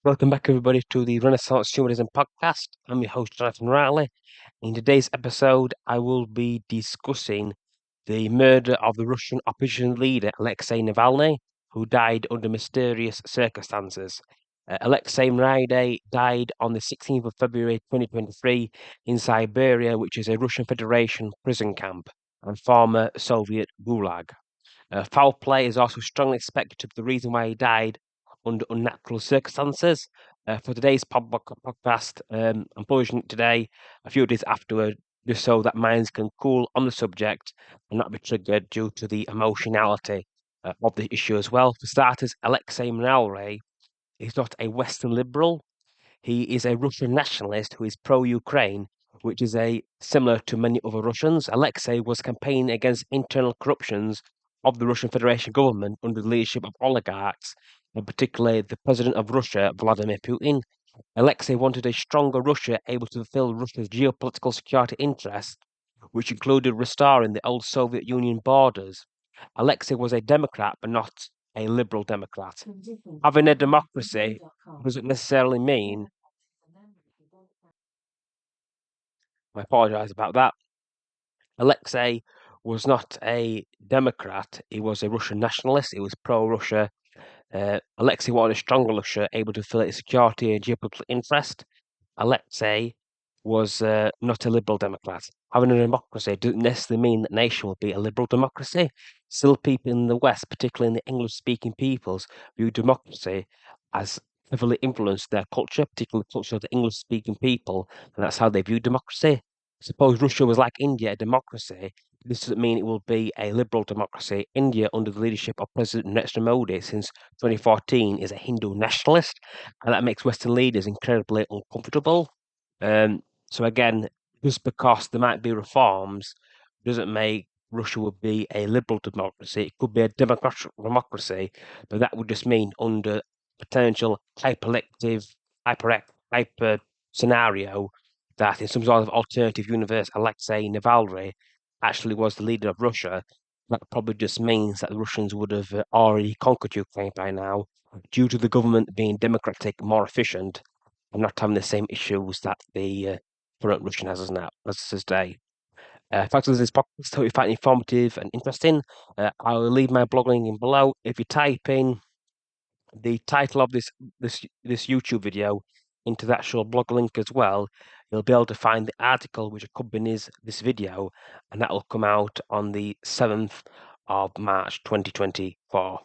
Welcome back, everybody, to the Renaissance Humanism podcast. I'm your host, Jonathan Riley. In today's episode, I will be discussing the murder of the Russian opposition leader, Alexei Navalny, who died under mysterious circumstances. Alexei Navalny died on the 16th of February 2023 in Siberia, which is a Russian Federation prison camp and former Soviet gulag. Foul play is also strongly suspected the reason why he died under unnatural circumstances. For today's podcast, I'm publishing it today, a few days afterward, just so that minds can cool on the subject and not be triggered due to the emotionality of the issue as well. For starters, Alexei Navalny is not a Western liberal. He is a Russian nationalist who is pro-Ukraine, which is similar to many other Russians. Alexei was campaigning against internal corruptions of the Russian Federation government under the leadership of oligarchs, and particularly the President of Russia, Vladimir Putin. Alexei wanted a stronger Russia able to fulfill Russia's geopolitical security interests, which included restoring the old Soviet Union borders. Alexei was a Democrat, but not a liberal Democrat. Having a democracy doesn't necessarily mean, I apologize about that. Alexei was not a Democrat, he was a Russian nationalist, he was pro-Russia. Alexei wanted a stronger Russia able to fulfill its security and geopolitical interest. Alexei was not a liberal Democrat. Having a democracy doesn't necessarily mean that nation will be a liberal democracy. Still, people in the West, particularly in the English-speaking peoples, view democracy as heavily influenced their culture, particularly the culture of the English-speaking people, and that's how they view democracy. Suppose Russia was like India, a democracy. This doesn't mean it will be a liberal democracy. India, under the leadership of President Narendra Modi since 2014, is a Hindu nationalist, and that makes Western leaders incredibly uncomfortable. So again, just because there might be reforms doesn't make Russia would be a liberal democracy. It could be a democratic democracy, but that would just mean under potential hyper scenario that in some sort of alternative universe, Alexei Navalny actually was the leader of Russia. That probably just means that the Russians would have already conquered Ukraine by now, due to the government being democratic, more efficient, and not having the same issues that the current Russian has now, as today. Thanks for this podcast. Hope you find it informative and interesting. I'll leave my blog link in below. If you type in the title of this YouTube video into the actual blog link as well, you'll be able to find the article which accompanies this video, and that will come out on the 7th of March 2024.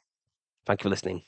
Thank you for listening.